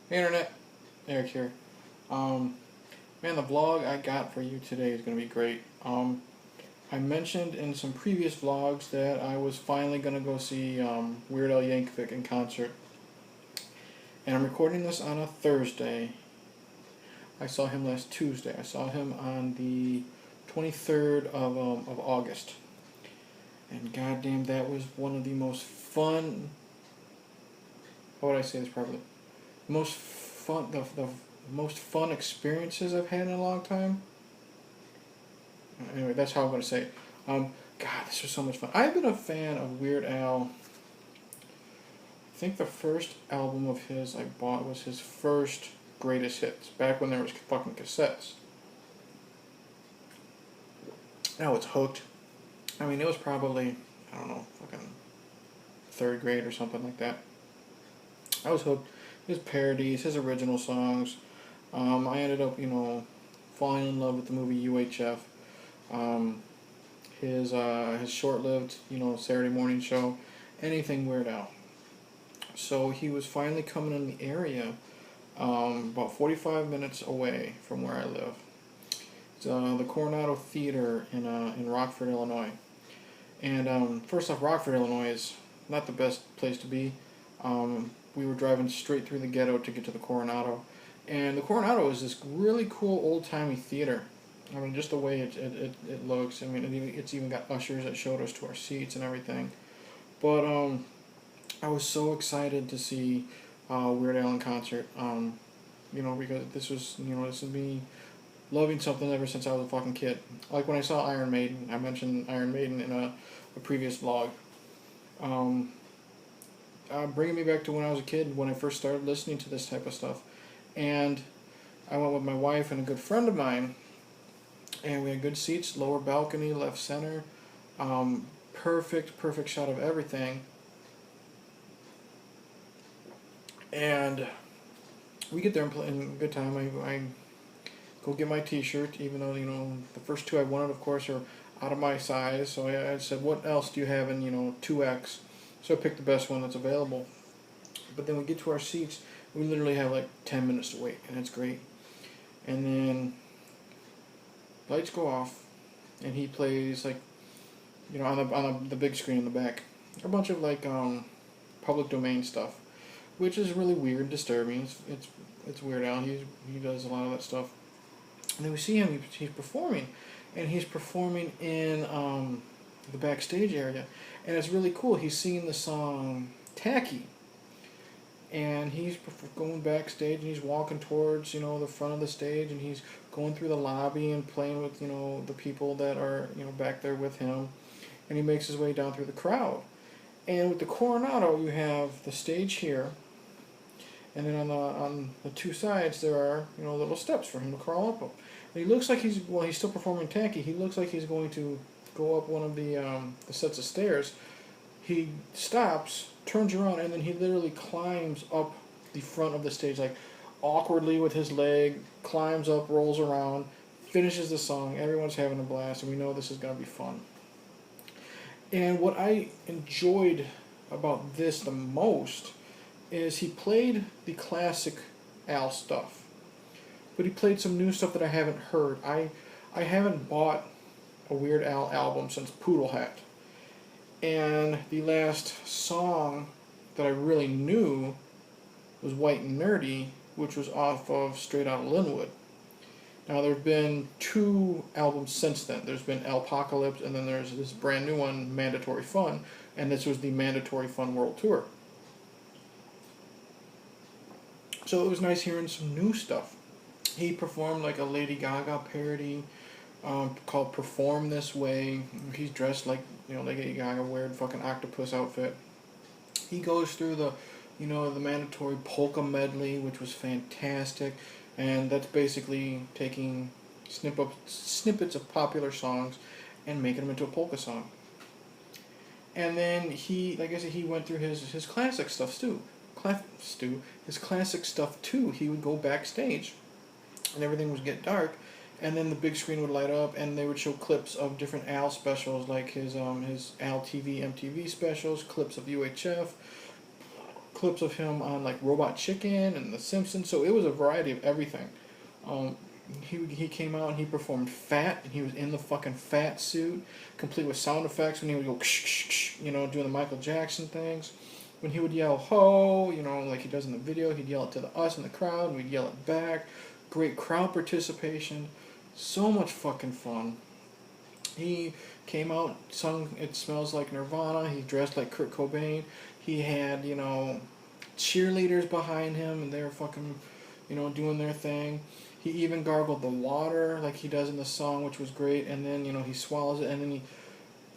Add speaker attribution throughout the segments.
Speaker 1: Hey Internet, Eric here. Um, Man, the vlog I got for you today is going to be great. I mentioned in some previous vlogs that I was finally going to go see Weird Al Yankovic in concert. And I'm recording this on a Thursday. I saw him last Tuesday. I saw him on the 23rd of August. And goddamn, that was one of the most fun... How would I say this properly? The most fun experiences I've had in a long time. Anyway, that's how I'm going to say it. God, this was so much fun. I've been a fan of Weird Al. I think the first album of his I bought was his first greatest hits, back when there was fucking cassettes. Now it's Hooked. I mean, it was probably, I don't know, fucking third grade or something like that. I was hooked. His parodies, his original songs. I ended up, falling in love with the movie UHF. Um, his short-lived, Saturday morning show, anything Weird Al. So he was finally coming in the area, about 45 minutes away from where I live. It's the Coronado Theater in Rockford, Illinois. And first off, Rockford, Illinois is not the best place to be. We were driving straight through the ghetto to get to the Coronado. And the Coronado is this really cool old-timey theater. I mean, just the way it looks. I mean, it's even got ushers that showed us to our seats and everything. But I was so excited to see Weird Al in concert. Because this was me loving something ever since I was a fucking kid. Like when I saw Iron Maiden. I mentioned Iron Maiden in a previous vlog. Bringing me back to when I was a kid, when I first started listening to this type of stuff. And I went with my wife and a good friend of mine, and we had good seats, lower balcony, left center, perfect shot of everything. And we get there and play in good time. I go get my t-shirt, even though, the first two I wanted, of course, are out of my size. So I said, what else do you have in, 2X? So I picked the best one that's available. But then we get to our seats, we literally have like 10 minutes to wait, and it's great. And then lights go off, and he plays like, on the big screen in the back, a bunch of like public domain stuff, which is really weird, disturbing. It's Weird Al. He does a lot of that stuff. And then we see him. He's performing, and he's performing in the backstage area, and it's really cool. He's singing the song "Tacky." And he's going backstage, and he's walking towards, the front of the stage, and he's going through the lobby and playing with, the people that are, back there with him. And he makes his way down through the crowd. And with the Coronado, you have the stage here, and then on the two sides there are, little steps for him to crawl up. And he looks like he's still performing Tacky. He looks like he's going to go up one of the sets of stairs. He stops, turns around, and then he literally climbs up the front of the stage, like awkwardly with his leg, climbs up, rolls around, finishes the song. Everyone's having a blast, and we know this is going to be fun. And what I enjoyed about this the most is he played the classic Al stuff, but he played some new stuff that I haven't heard. I haven't bought a Weird Al album since Poodle Hat. And the last song that I really knew was White and Nerdy, which was off of Straight Outta Linwood. Now, there have been two albums since then. There's been Alpocalypse, and then there's this brand new one, Mandatory Fun, and this was the Mandatory Fun World Tour. So it was nice hearing some new stuff. He performed like a Lady Gaga parody called Perform This Way. He's dressed like, Lady Gaga, weird fucking octopus outfit. He goes through the mandatory polka medley, which was fantastic, and that's basically taking snippets of popular songs and making them into a polka song. And then he, like I said, he went through his classic stuff too. His classic stuff too. He would go backstage, and everything would get dark, and then the big screen would light up, and they would show clips of different Al specials, like his Al TV, MTV specials, clips of UHF, clips of him on like Robot Chicken and The Simpsons. So it was a variety of everything. Um, he came out and he performed Fat, and he was in the fucking fat suit, complete with sound effects when he would go, doing the Michael Jackson things. When he would yell "ho," like he does in the video, he'd yell it to us in the crowd, and we'd yell it back. Great crowd participation, so much fucking fun. He came out, sung "It Smells Like Nirvana." He dressed like Kurt Cobain. He had cheerleaders behind him, and they were fucking doing their thing. He even gargled the water like he does in the song, which was great. And then he swallows it, and then he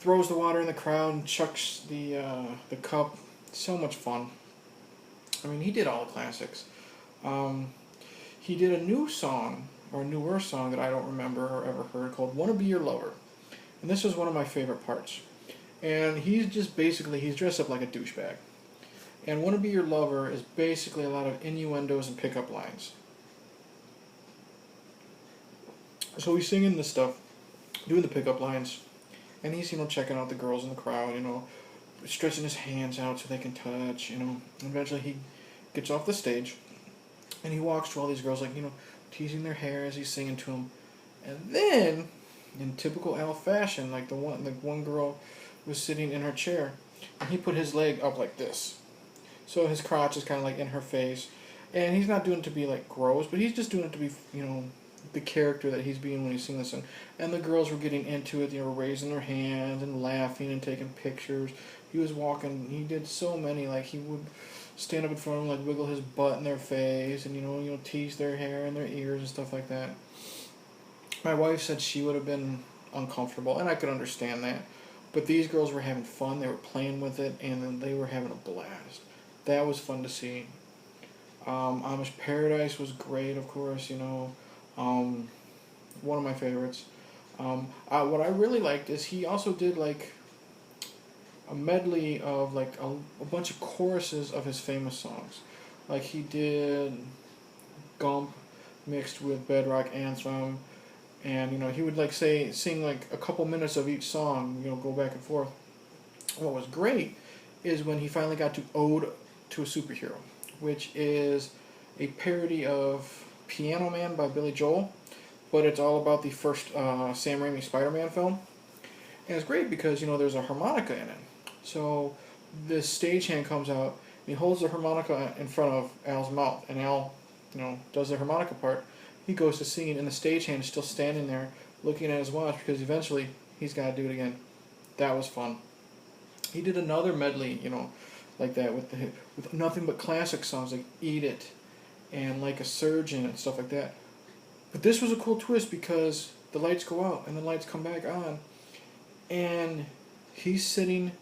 Speaker 1: throws the water in the crowd and chucks the cup. So much fun. I mean, he did all the classics. He did a new song, or a newer song that I don't remember or ever heard, called "Wanna Be Your Lover," and this was one of my favorite parts. And he's dressed up like a douchebag. And "Wanna Be Your Lover" is basically a lot of innuendos and pickup lines. So he's singing this stuff, doing the pickup lines, and he's checking out the girls in the crowd, stretching his hands out so they can touch, Eventually he gets off the stage, and he walks to all these girls, teasing their hair as he's singing to them. And then, in typical Al fashion, one girl was sitting in her chair, and he put his leg up like this, so his crotch is kind of in her face, and he's not doing it to be gross, but he's just doing it to be the character that he's being when he's singing this song. And the girls were getting into it, raising their hands and laughing and taking pictures. He was walking, he did so many, he would stand up in front of them, wiggle his butt in their face, and tease their hair and their ears and stuff like that. My wife said she would have been uncomfortable, and I could understand that. But these girls were having fun, they were playing with it, and they were having a blast. That was fun to see. Amish Paradise was great, of course, one of my favorites. What I really liked is he also did a medley of a bunch of choruses of his famous songs. He did Gump mixed with Bedrock Anthem, and he would sing a couple minutes of each song, go back and forth. What was great is when he finally got to Ode to a Superhero, which is a parody of Piano Man by Billy Joel, but it's all about the first Sam Raimi Spider-Man film. And it's great because, there's a harmonica in it. So this stagehand comes out, and he holds the harmonica in front of Al's mouth, and Al, does the harmonica part. He goes to sing, and the stagehand is still standing there looking at his watch because eventually he's got to do it again. That was fun. He did another medley, like that with nothing but classic songs like "Eat It" and "Like a Surgeon" and stuff like that. But this was a cool twist because the lights go out and the lights come back on, and he's sitting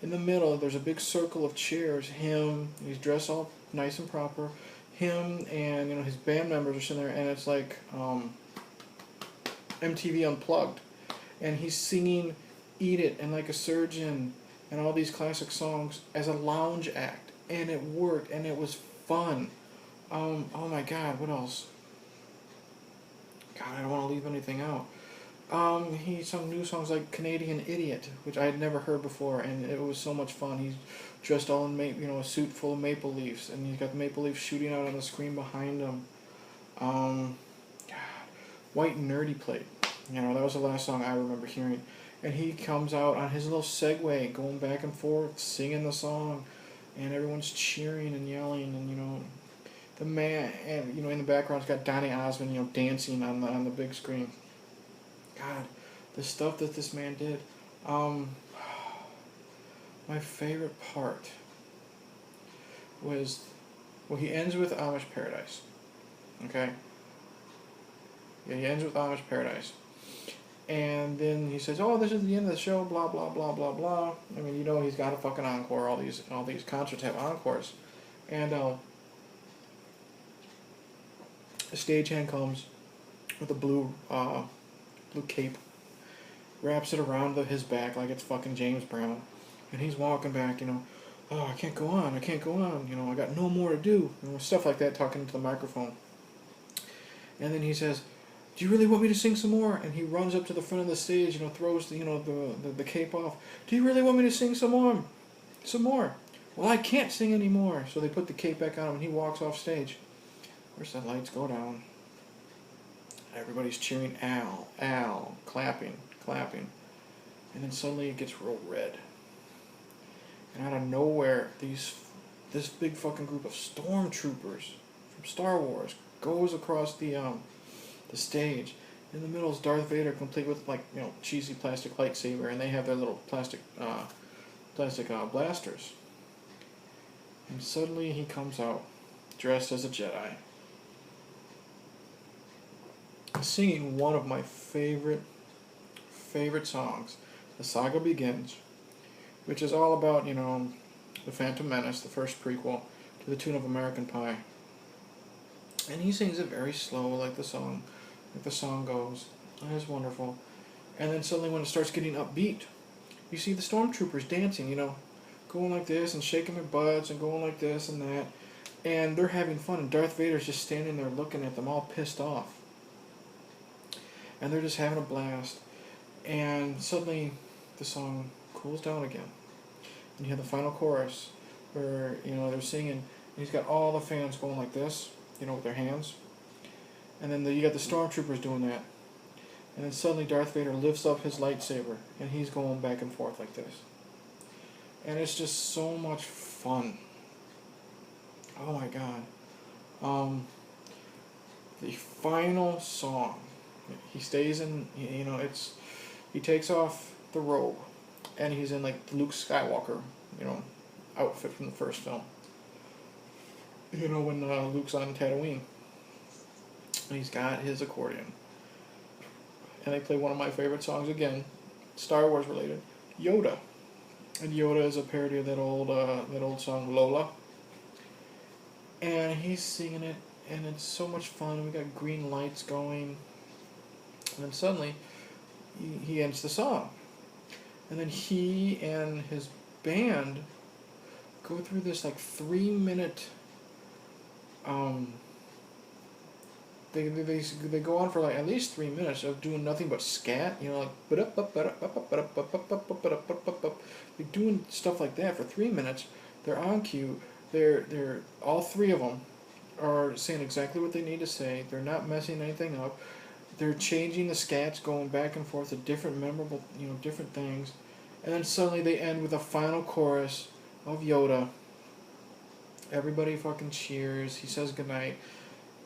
Speaker 1: in the middle. There's a big circle of chairs. He's dressed all nice and proper. Him and his band members are sitting there, and it's like MTV Unplugged, and he's singing "Eat It" and "Like a Surgeon" and all these classic songs as a lounge act, and it worked, and it was fun. Oh my God, what else? God, I don't want to leave anything out. He sung new songs like "Canadian Idiot," which I had never heard before, and it was so much fun. He's dressed all in a suit full of maple leaves, and he's got the maple leaves shooting out on the screen behind him. God, White Nerdy played. That was the last song I remember hearing. And he comes out on his little Segway, going back and forth, singing the song, and everyone's cheering and yelling, and the man, and in the background's got Donny Osmond, dancing on the big screen. God, the stuff that this man did. My favorite part was, he ends with Amish Paradise. Okay? Yeah, he ends with Amish Paradise. And then he says, "Oh, this is the end of the show, blah, blah, blah, blah, blah." I mean, he's got a fucking encore. All these concerts have encores. And a stagehand comes with a blue cape, wraps it around his back like it's fucking James Brown. And he's walking back, "Oh, I can't go on, I got no more to do," stuff like that, talking into the microphone. And then he says, "Do you really want me to sing some more?" And he runs up to the front of the stage, throws the cape off. "Do you really want me to sing some more? Some more?" Well, I can't sing anymore. So they put the cape back on him and he walks off stage. Of course, the lights go down. Everybody's cheering Al, Al, clapping, clapping. And then suddenly it gets real red. And out of nowhere, this big fucking group of stormtroopers from Star Wars goes across the stage. In the middle is Darth Vader, complete with like cheesy plastic lightsaber, and they have their little plastic blasters. And suddenly he comes out, dressed as a Jedi, singing one of my favorite songs. The saga begins, which is all about the Phantom Menace, the first prequel, to the tune of American Pie. And he sings it very slow, like the song goes. And it's wonderful. And then suddenly, when it starts getting upbeat, you see the stormtroopers dancing, going like this and shaking their butts and going like this and that, and they're having fun. And Darth Vader's just standing there looking at them, all pissed off, and they're just having a blast. And suddenly, the song cools down again, and you have the final chorus where they're singing, and he's got all the fans going like this, with their hands, and then you got the stormtroopers doing that, and then suddenly Darth Vader lifts up his lightsaber, and he's going back and forth like this, and it's just so much fun. Oh my god. The final song, he stays in, he takes off the robe, and he's in like Luke Skywalker, outfit from the first film. When Luke's on Tatooine. And he's got his accordion. And they play one of my favorite songs again, Star Wars related, Yoda. And Yoda is a parody of that old song Lola. And he's singing it, and it's so much fun. We got green lights going. And then suddenly, he ends the song. And then he and his band go through this like 3-minute they go on for like at least 3 minutes of doing nothing but scat, like they're doing stuff like that for 3 minutes. They're on cue. They're all three of them are saying exactly what they need to say. They're not messing anything up. They're changing the scats, going back and forth to different memorable, different things, and then suddenly they end with a final chorus of Yoda. Everybody fucking cheers. He says goodnight.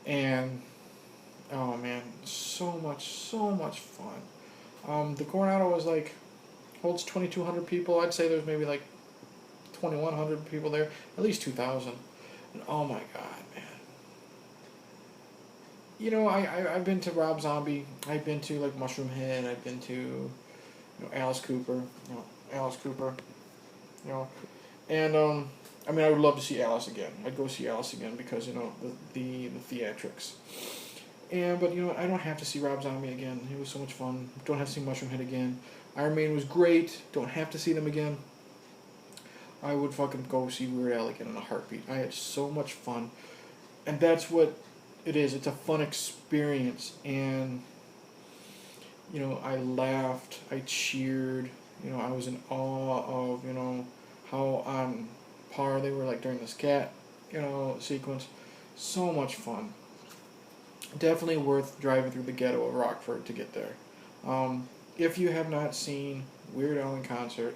Speaker 1: And, oh man, so much fun. The Coronado holds 2,200 people. I'd say there's maybe like 2,100 people there. At least 2,000. And oh my god, man. I've been to Rob Zombie. I've been to like Mushroom Head. I've been to, Alice Cooper. And, I would love to see Alice again. I'd go see Alice again because, the theatrics. But, I don't have to see Rob Zombie again. It was so much fun. Don't have to see Mushroom Head again. Iron Maiden was great. Don't have to see them again. I would fucking go see Weird Al again in a heartbeat. I had so much fun. And that's what it is. It's a fun experience. And, I laughed. I cheered. I was in awe of, how on par they were like during the scat, sequence. So much fun. Definitely worth driving through the ghetto of Rockford to get there. If you have not seen Weird Al in concert,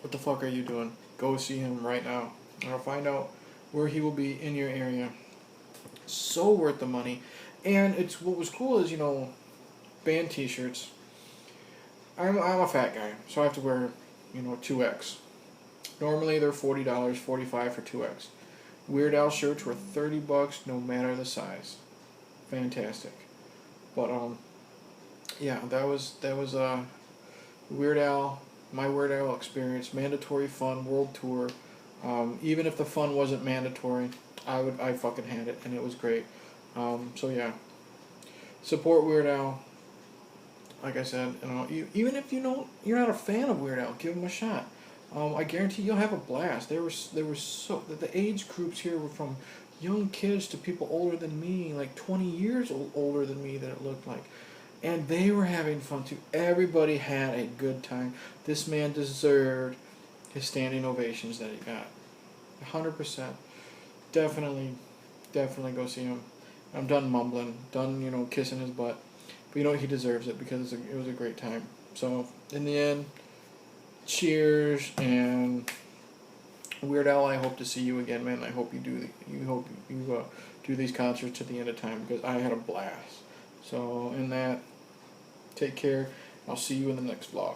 Speaker 1: what the fuck are you doing? Go see him right now. I'll find out where he will be in your area. So worth the money. And what was cool is, band t-shirts. I'm a fat guy, so I have to wear, 2X. Normally they're $40, $45 for 2X. Weird Al shirts were $30, no matter the size. Fantastic. But yeah, that was Weird Al, my Weird Al experience. Mandatory fun world tour. Even if the fun wasn't mandatory, I fucking had it, and it was great. So yeah, support Weird Al. Like I said, even if you're not a fan of Weird Al, give him a shot. I guarantee you'll have a blast. There was the age groups here were from young kids to people older than me, like 20 years older than me that it looked like, and they were having fun too. Everybody had a good time. This man deserved his standing ovations that he got. 100%. Definitely, definitely go see him. I'm done mumbling, done, kissing his butt. But he deserves it because it was a great time. So, in the end, cheers, and Weird Al, I hope to see you again, man. I hope you do these concerts to the end of time because I had a blast. So, in that, take care. I'll see you in the next vlog.